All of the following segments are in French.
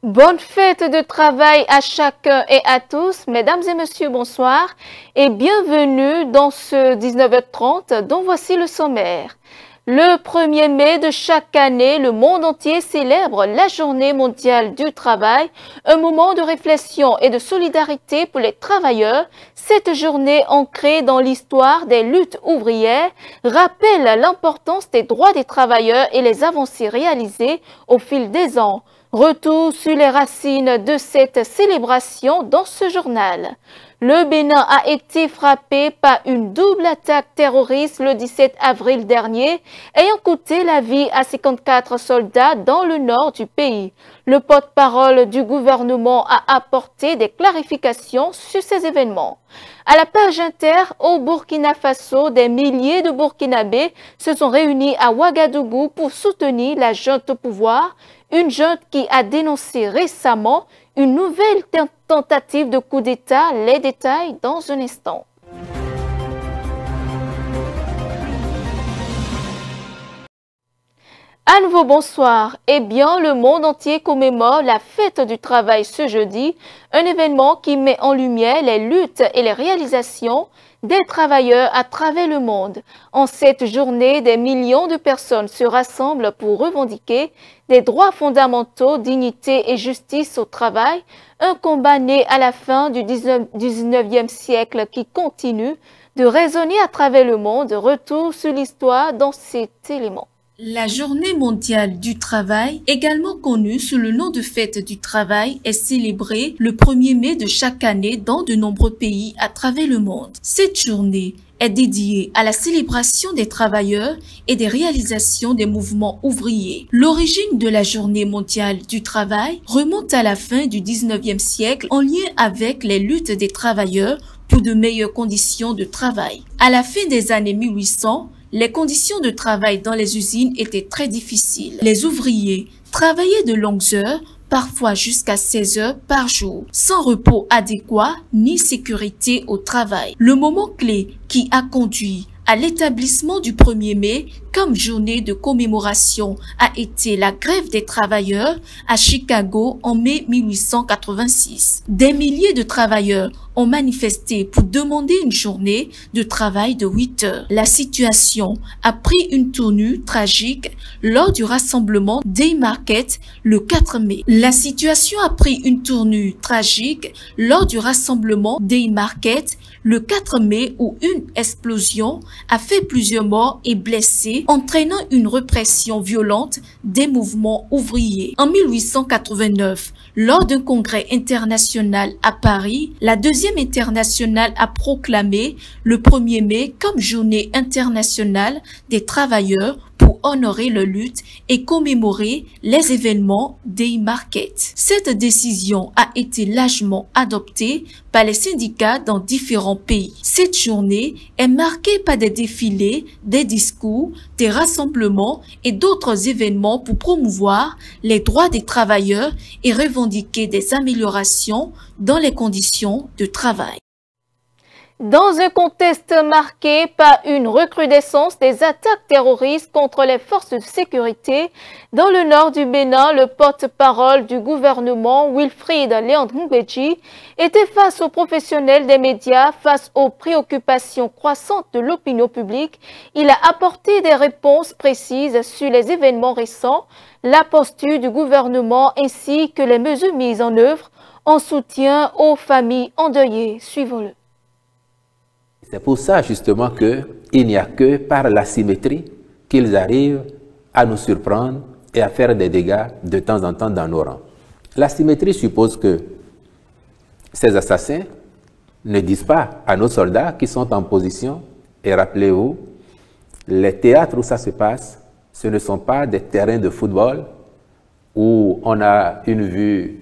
Bonne fête de travail à chacun et à tous. Mesdames et messieurs, bonsoir et bienvenue dans ce 19h30 dont voici le sommaire. Le 1er mai de chaque année, le monde entier célèbre la Journée mondiale du travail, un moment de réflexion et de solidarité pour les travailleurs. Cette journée ancrée dans l'histoire des luttes ouvrières rappelle l'importance des droits des travailleurs et les avancées réalisées au fil des ans. Retour sur les racines de cette célébration dans ce journal. Le Bénin a été frappé par une double attaque terroriste le 17 avril dernier, ayant coûté la vie à 54 soldats dans le nord du pays. Le porte-parole du gouvernement a apporté des clarifications sur ces événements. À la page inter, au Burkina Faso, des milliers de Burkinabés se sont réunis à Ouagadougou pour soutenir la junte au pouvoir, une junte qui a dénoncé récemment une nouvelle tentative de coup d'État. Les détails dans un instant. À nouveau bonsoir. Eh bien, le monde entier commémore la fête du travail ce jeudi, un événement qui met en lumière les luttes et les réalisations des travailleurs à travers le monde. En cette journée, des millions de personnes se rassemblent pour revendiquer des droits fondamentaux, dignité et justice au travail, un combat né à la fin du 19e siècle qui continue de résonner à travers le monde. Retour sur l'histoire dans cet élément. La Journée mondiale du travail, également connue sous le nom de Fête du travail, est célébrée le 1er mai de chaque année dans de nombreux pays à travers le monde. Cette journée est dédiée à la célébration des travailleurs et des réalisations des mouvements ouvriers. L'origine de la Journée mondiale du travail remonte à la fin du 19e siècle en lien avec les luttes des travailleurs pour de meilleures conditions de travail. À la fin des années 1800, les conditions de travail dans les usines étaient très difficiles. Les ouvriers travaillaient de longues heures, parfois jusqu'à 16 heures par jour, sans repos adéquat ni sécurité au travail. Le moment clé qui a conduit à l'établissement du 1er mai comme journée de commémoration a été la grève des travailleurs à Chicago en mai 1886. Des milliers de travailleurs ont manifesté pour demander une journée de travail de 8 heures. La situation a pris une tournure tragique lors du rassemblement d'Haymarket le 4 mai. La situation a pris une tournure tragique lors du rassemblement d'Haymarket le 4 mai où une explosion a fait plusieurs morts et blessés, entraînant une répression violente des mouvements ouvriers. En 1889, lors d'un congrès international à Paris, la Deuxième internationale a proclamé le 1er mai comme journée internationale des travailleurs pour honorer leur lutte et commémorer les événements d'Haymarket. Cette décision a été largement adoptée par les syndicats dans différents pays. Cette journée est marquée par des défilés, des discours, des rassemblements et d'autres événements pour promouvoir les droits des travailleurs et revendiquer des améliorations dans les conditions de travail. Dans un contexte marqué par une recrudescence des attaques terroristes contre les forces de sécurité, dans le nord du Bénin, le porte-parole du gouvernement, Wilfried Léandre-Ngouedji, était face aux professionnels des médias, face aux préoccupations croissantes de l'opinion publique. Il a apporté des réponses précises sur les événements récents, la posture du gouvernement ainsi que les mesures mises en œuvre en soutien aux familles endeuillées. Suivons-le. C'est pour ça justement qu'il n'y a que par la symétrie qu'ils arrivent à nous surprendre et à faire des dégâts de temps en temps dans nos rangs. La symétrie suppose que ces assassins ne disent pas à nos soldats qui sont en position, et rappelez-vous, les théâtres où ça se passe, ce ne sont pas des terrains de football où on a une vue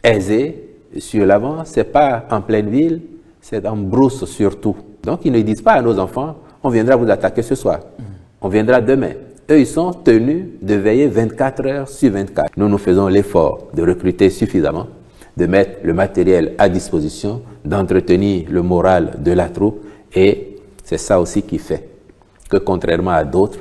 aisée sur l'avant, ce n'est pas en pleine ville, c'est en brousse surtout. Donc, ils ne disent pas à nos enfants, on viendra vous attaquer ce soir, on viendra demain. Eux, ils sont tenus de veiller 24 heures sur 24. Nous, nous faisons l'effort de recruter suffisamment, de mettre le matériel à disposition, d'entretenir le moral de la troupe. Et c'est ça aussi qui fait que, contrairement à d'autres,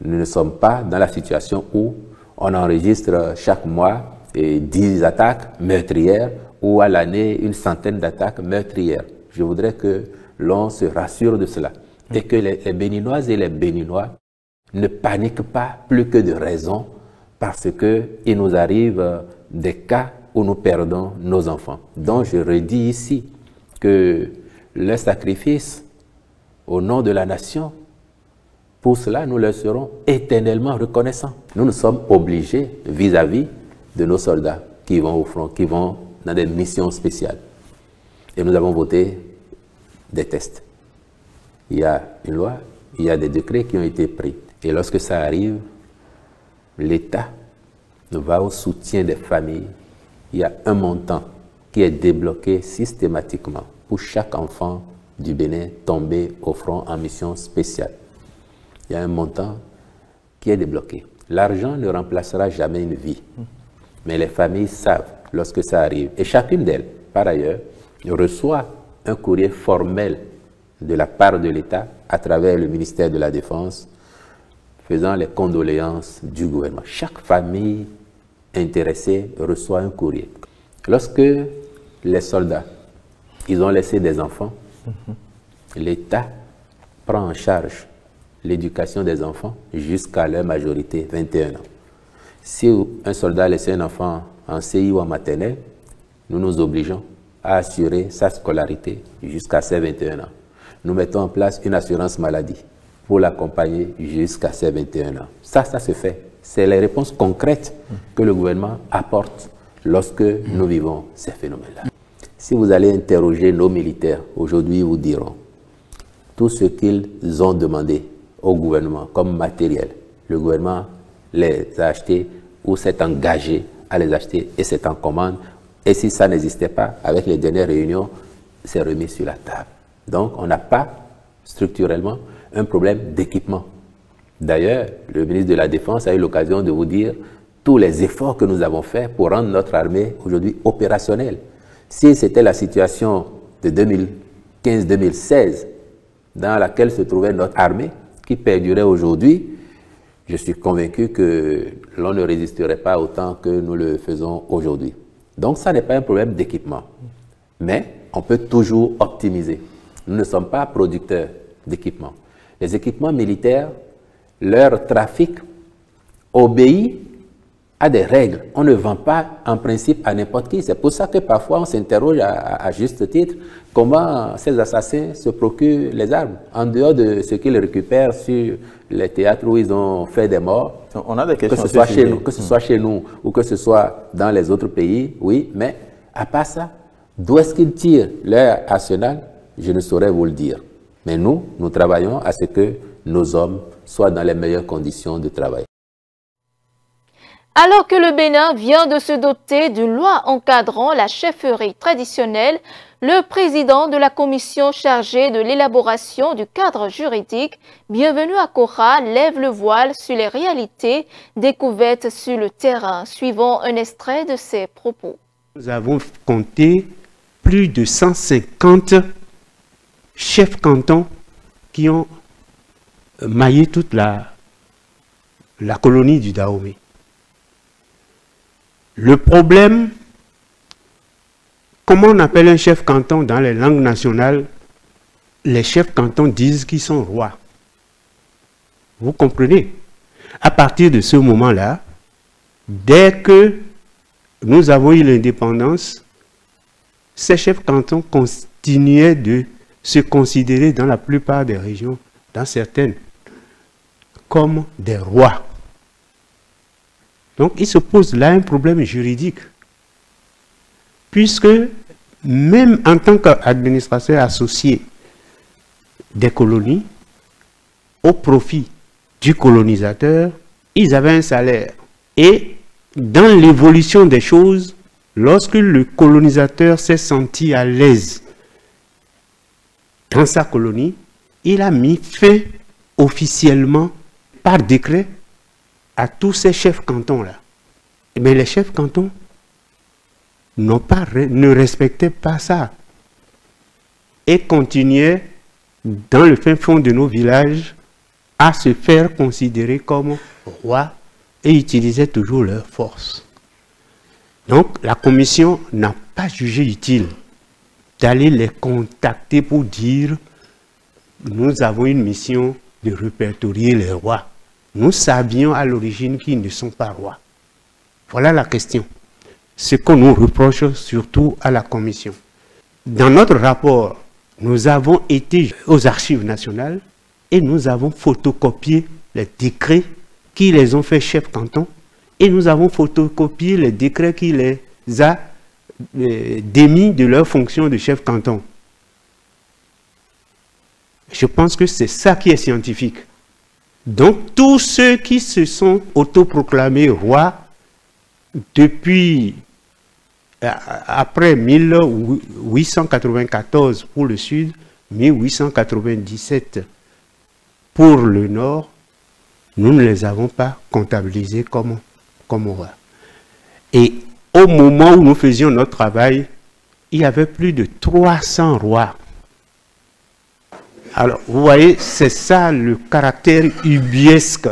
nous ne sommes pas dans la situation où on enregistre chaque mois 10 attaques meurtrières ou à l'année une centaine d'attaques meurtrières. Je voudrais que l'on se rassure de cela et que les Béninoises et les Béninois ne paniquent pas plus que de raison parce qu'il nous arrive des cas où nous perdons nos enfants. Donc je redis ici que le sacrifice au nom de la nation, pour cela nous leur serons éternellement reconnaissants. Nous nous sommes obligés vis-à-vis de nos soldats qui vont au front, qui vont dans des missions spéciales. Et nous avons voté des tests. Il y a une loi, il y a des décrets qui ont été pris. Et lorsque ça arrive, l'État va au soutien des familles. Il y a un montant qui est débloqué systématiquement pour chaque enfant du Bénin tombé au front en mission spéciale. Il y a un montant qui est débloqué. L'argent ne remplacera jamais une vie. Mais les familles savent lorsque ça arrive. Et chacune d'elles, par ailleurs, reçoit un courrier formel de la part de l'État à travers le ministère de la Défense faisant les condoléances du gouvernement. Chaque famille intéressée reçoit un courrier. Lorsque les soldats, ils ont laissé des enfants, l'État prend en charge l'éducation des enfants jusqu'à leur majorité, 21 ans. Si un soldat a laissé un enfant en CI ou en maternelle, nous nous obligeons à assurer sa scolarité jusqu'à ses 21 ans. Nous mettons en place une assurance maladie pour l'accompagner jusqu'à ses 21 ans. Ça se fait. C'est les réponses concrètes que le gouvernement apporte lorsque nous vivons ces phénomènes-là. Si vous allez interroger nos militaires, aujourd'hui, ils vous diront tout ce qu'ils ont demandé au gouvernement comme matériel. Le gouvernement les a achetés ou s'est engagé à les acheter et c'est en commande. Et si ça n'existait pas, avec les dernières réunions, c'est remis sur la table. Donc, on n'a pas structurellement un problème d'équipement. D'ailleurs, le ministre de la Défense a eu l'occasion de vous dire tous les efforts que nous avons faits pour rendre notre armée aujourd'hui opérationnelle. Si c'était la situation de 2015-2016 dans laquelle se trouvait notre armée, qui perdurait aujourd'hui, je suis convaincu que l'on ne résisterait pas autant que nous le faisons aujourd'hui. Donc, ça n'est pas un problème d'équipement. Mais on peut toujours optimiser. Nous ne sommes pas producteurs d'équipements. Les équipements militaires, leur trafic obéit à des règles. On ne vend pas en principe à n'importe qui. C'est pour ça que parfois on s'interroge à juste titre comment ces assassins se procurent les armes. En dehors de ce qu'ils récupèrent sur les théâtres où ils ont fait des morts, on a des questions que ce soit chez nous ou que ce soit dans les autres pays, oui, mais à part ça, d'où est-ce qu'ils tirent leur arsenal? Je ne saurais vous le dire. Mais nous travaillons à ce que nos hommes soient dans les meilleures conditions de travail. Alors que le Bénin vient de se doter d'une loi encadrant la chefferie traditionnelle, le président de la commission chargée de l'élaboration du cadre juridique, Bienvenue à Kora, lève le voile sur les réalités découvertes sur le terrain. Suivons un extrait de ses propos. Nous avons compté plus de 150 chefs cantons qui ont maillé toute la colonie du Dahomey. Le problème, comment on appelle un chef canton dans les langues nationales? Les chefs cantons disent qu'ils sont rois. Vous comprenez? À partir de ce moment-là, dès que nous avons eu l'indépendance, ces chefs cantons continuaient de se considérer dans la plupart des régions, dans certaines, comme des rois. Donc, il se pose là un problème juridique. Puisque, même en tant qu'administrateur associé des colonies, au profit du colonisateur, ils avaient un salaire. Et, dans l'évolution des choses, lorsque le colonisateur s'est senti à l'aise dans sa colonie, il a mis fin officiellement, par décret, à tous ces chefs cantons-là. Mais les chefs cantons ne respectaient pas ça. Et continuaient, dans le fin fond de nos villages, à se faire considérer comme rois et utilisaient toujours leur force. Donc la commission n'a pas jugé utile d'aller les contacter pour dire nous avons une mission de répertorier les rois. Nous savions à l'origine qu'ils ne sont pas rois. Voilà la question. Ce qu'on nous reproche surtout à la commission. Dans notre rapport, nous avons été aux archives nationales et nous avons photocopié les décrets qui les ont fait chefs canton et nous avons photocopié les décrets qui les a démis de leur fonction de chef canton. Je pense que c'est ça qui est scientifique. Donc tous ceux qui se sont autoproclamés rois depuis après 1894 pour le sud, 1897 pour le nord, nous ne les avons pas comptabilisés comme rois. Et au moment où nous faisions notre travail, il y avait plus de 300 rois. Alors, vous voyez, c'est ça le caractère ubuesque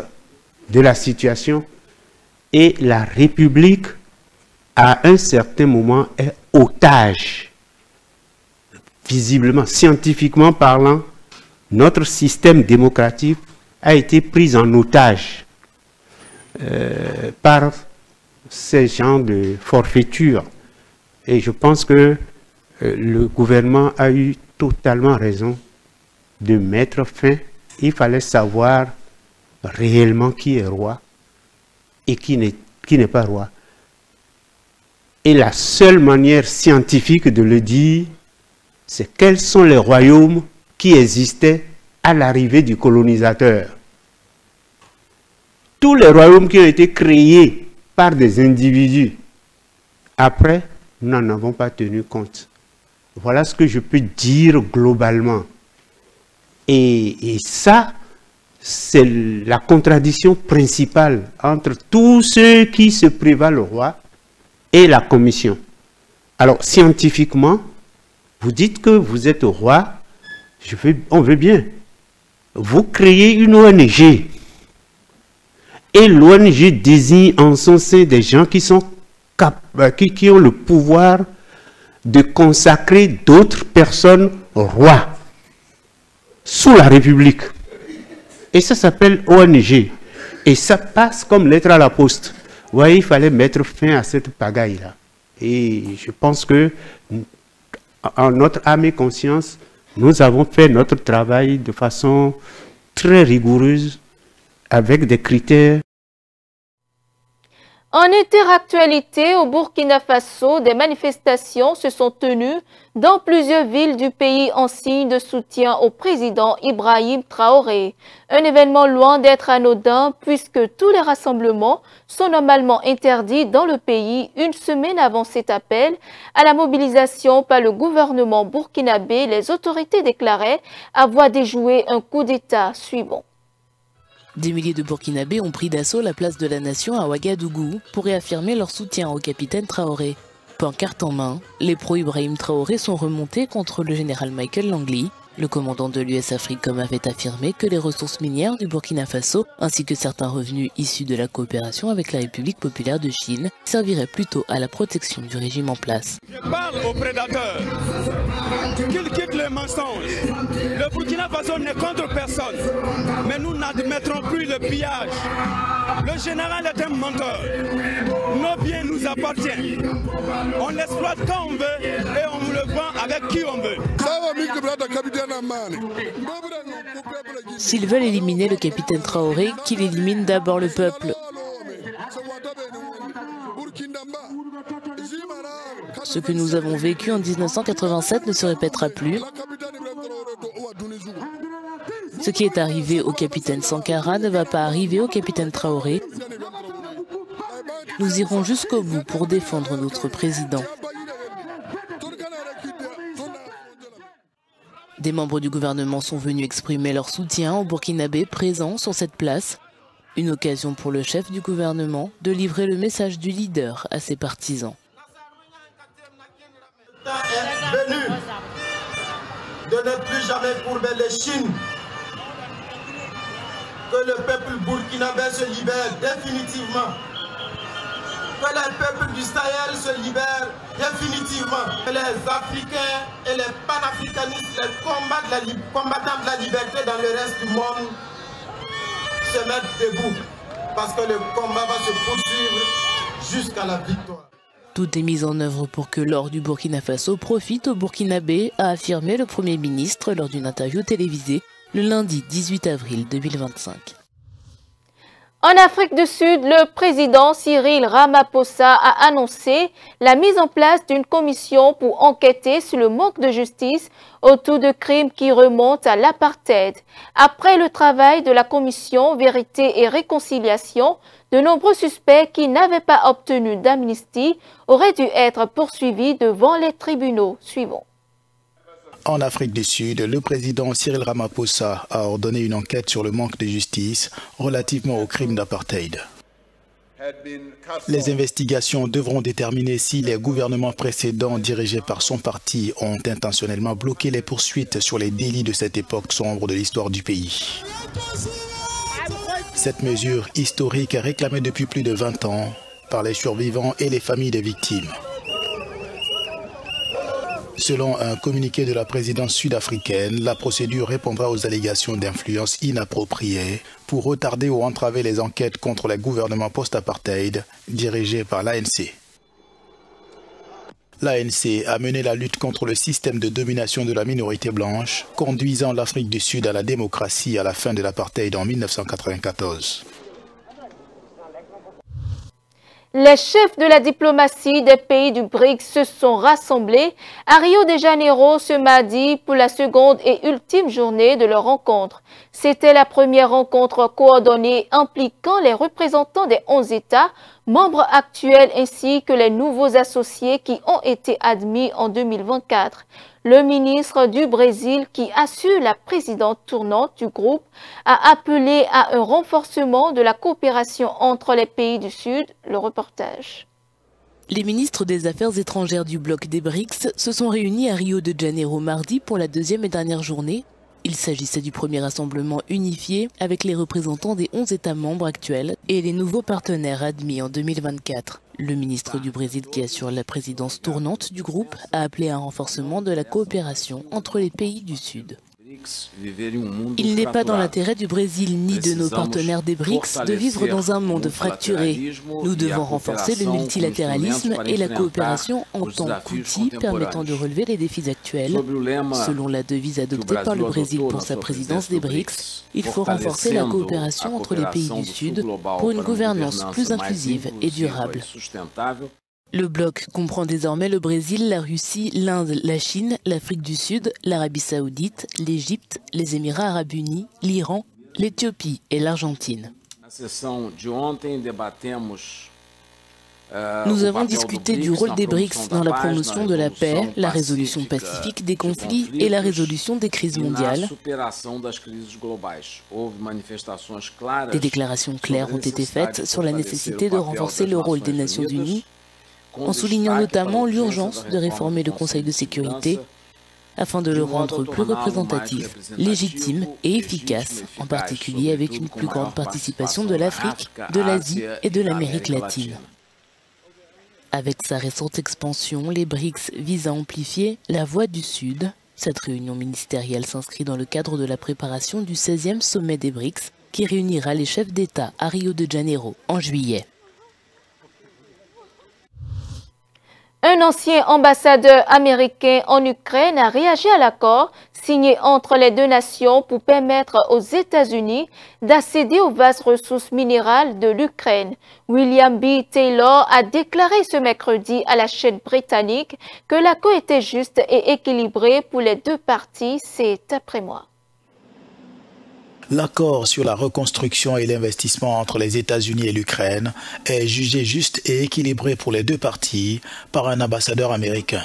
de la situation. Et la République, à un certain moment, est otage. Visiblement, scientifiquement parlant, notre système démocratique a été pris en otage par ces gens de forfaiture. Et je pense que le gouvernement a eu totalement raison de mettre fin. Il fallait savoir réellement qui est roi et qui n'est pas roi. Et la seule manière scientifique de le dire, c'est quels sont les royaumes qui existaient à l'arrivée du colonisateur. Tous les royaumes qui ont été créés par des individus, après, nous n'en avons pas tenu compte. Voilà ce que je peux dire globalement. Et ça, c'est la contradiction principale entre tous ceux qui se prévalent le roi et la commission. Alors, scientifiquement, vous dites que vous êtes roi, on veut bien. Vous créez une ONG. Et l'ONG désigne en son sein des gens qui ont le pouvoir de consacrer d'autres personnes rois sous la République. Et ça s'appelle ONG. Et ça passe comme lettre à la poste. Vous voyez, il fallait mettre fin à cette pagaille-là. Et je pense que, en notre âme et conscience, nous avons fait notre travail de façon très rigoureuse, avec des critères. En interactualité, au Burkina Faso, des manifestations se sont tenues dans plusieurs villes du pays en signe de soutien au président Ibrahim Traoré. Un événement loin d'être anodin puisque tous les rassemblements sont normalement interdits dans le pays une semaine avant cet appel à la mobilisation par le gouvernement burkinabé. Les autorités déclaraient avoir déjoué un coup d'État suivant. Des milliers de Burkinabés ont pris d'assaut la place de la Nation à Ouagadougou pour réaffirmer leur soutien au capitaine Traoré. Pancarte en main, les pro-Ibrahim Traoré sont remontés contre le général Michael Langley. Le commandant de l'US Africom avait affirmé que les ressources minières du Burkina Faso, ainsi que certains revenus issus de la coopération avec la République populaire de Chine, serviraient plutôt à la protection du régime en place. Je parle aux prédateurs qu'ils quittent les mensonges. Le Burkina Faso n'est contre personne, mais nous n'admettrons plus le pillage. Le général est un menteur. Nos biens nous appartiennent. On l'exploite quand on veut et on le vend avec qui on veut. S'ils veulent éliminer le capitaine Traoré, qu'ils éliminent d'abord le peuple. Ce que nous avons vécu en 1987 ne se répétera plus. Ce qui est arrivé au capitaine Sankara ne va pas arriver au capitaine Traoré. Nous irons jusqu'au bout pour défendre notre président. Des membres du gouvernement sont venus exprimer leur soutien aux Burkinabés présents sur cette place. Une occasion pour le chef du gouvernement de livrer le message du leader à ses partisans. Est venu de ne plus jamais courber les chines. Que le peuple burkinabé se libère définitivement. Que le peuple du Sahel se définitivement que les Africains et les panafricanistes, les combattants de la liberté dans le reste du monde se mettent debout. Parce que le combat va se poursuivre jusqu'à la victoire. Tout est mis en œuvre pour que l'or du Burkina Faso profite au Burkinabé, a affirmé le Premier ministre lors d'une interview télévisée le lundi 18 avril 2025. En Afrique du Sud, le président Cyril Ramaphosa a annoncé la mise en place d'une commission pour enquêter sur le manque de justice autour de crimes qui remontent à l'apartheid. Après le travail de la commission Vérité et Réconciliation, de nombreux suspects qui n'avaient pas obtenu d'amnistie auraient dû être poursuivis devant les tribunaux suivants. En Afrique du Sud, le président Cyril Ramaphosa a ordonné une enquête sur le manque de justice relativement aux crimes d'apartheid. Les investigations devront déterminer si les gouvernements précédents dirigés par son parti ont intentionnellement bloqué les poursuites sur les délits de cette époque sombre de l'histoire du pays. Cette mesure historique est réclamée depuis plus de 20 ans par les survivants et les familles des victimes. Selon un communiqué de la présidence sud-africaine, la procédure répondra aux allégations d'influence inappropriée pour retarder ou entraver les enquêtes contre les gouvernements post-apartheid dirigés par l'ANC. L'ANC a mené la lutte contre le système de domination de la minorité blanche, conduisant l'Afrique du Sud à la démocratie à la fin de l'apartheid en 1994. Les chefs de la diplomatie des pays du BRICS se sont rassemblés à Rio de Janeiro ce mardi pour la seconde et ultime journée de leur rencontre. C'était la première rencontre coordonnée impliquant les représentants des 11 États, membres actuels ainsi que les nouveaux associés qui ont été admis en 2024. Le ministre du Brésil, qui assure la présidente tournante du groupe, a appelé à un renforcement de la coopération entre les pays du Sud. Le reportage. Les ministres des Affaires étrangères du bloc des BRICS se sont réunis à Rio de Janeiro mardi pour la deuxième et dernière journée. Il s'agissait du premier rassemblement unifié avec les représentants des 11 États membres actuels et les nouveaux partenaires admis en 2024. Le ministre du Brésil, qui assure la présidence tournante du groupe, a appelé à un renforcement de la coopération entre les pays du Sud. Il n'est pas dans l'intérêt du Brésil ni de nos partenaires des BRICS de vivre dans un monde fracturé. Nous devons renforcer le multilatéralisme et la coopération en tant qu'outil permettant de relever les défis actuels. Selon la devise adoptée par le Brésil pour sa présidence des BRICS, il faut renforcer la coopération entre les pays du Sud pour une gouvernance plus inclusive et durable. Le bloc comprend désormais le Brésil, la Russie, l'Inde, la Chine, l'Afrique du Sud, l'Arabie Saoudite, l'Égypte, les Émirats Arabes Unis, l'Iran, l'Éthiopie et l'Argentine. Nous avons discuté du rôle des BRICS dans la promotion de la paix, la résolution pacifique des conflits et la résolution des crises mondiales. Des déclarations claires ont été faites sur la nécessité de renforcer le rôle des Nations Unies, en soulignant notamment l'urgence de réformer le Conseil de sécurité afin de le rendre plus représentatif, légitime et efficace, en particulier avec une plus grande participation de l'Afrique, de l'Asie et de l'Amérique latine. Avec sa récente expansion, les BRICS visent à amplifier la voix du Sud. Cette réunion ministérielle s'inscrit dans le cadre de la préparation du 16e sommet des BRICS qui réunira les chefs d'État à Rio de Janeiro en juillet. Un ancien ambassadeur américain en Ukraine a réagi à l'accord signé entre les deux nations pour permettre aux États-Unis d'accéder aux vastes ressources minérales de l'Ukraine. William B. Taylor a déclaré ce mercredi à la chaîne britannique que l'accord était juste et équilibré pour les deux parties. C'est après moi. L'accord sur la reconstruction et l'investissement entre les États-Unis et l'Ukraine est jugé juste et équilibré pour les deux parties par un ambassadeur américain.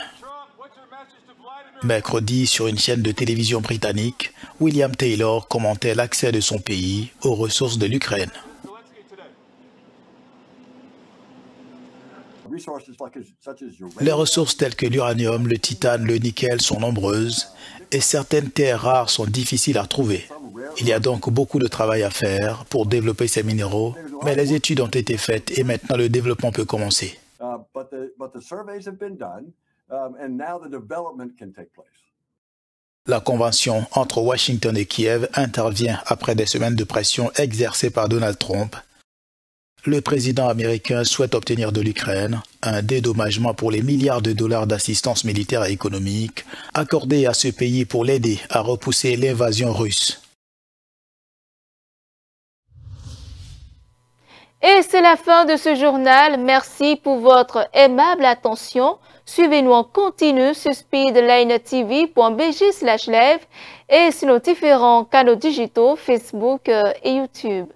Mercredi, sur une chaîne de télévision britannique, William Taylor commentait l'accès de son pays aux ressources de l'Ukraine. Les ressources telles que l'uranium, le titane, le nickel sont nombreuses et certaines terres rares sont difficiles à trouver. Il y a donc beaucoup de travail à faire pour développer ces minéraux, mais les études ont été faites et maintenant le développement peut commencer. but the surveys have been done, and now the development can take place. La convention entre Washington et Kiev intervient après des semaines de pression exercées par Donald Trump. Le président américain souhaite obtenir de l'Ukraine un dédommagement pour les milliards de dollars d'assistance militaire et économique accordés à ce pays pour l'aider à repousser l'invasion russe. Et c'est la fin de ce journal. Merci pour votre aimable attention. Suivez-nous en continu sur speedlinetv.bj/live et sur nos différents canaux digitaux Facebook et YouTube.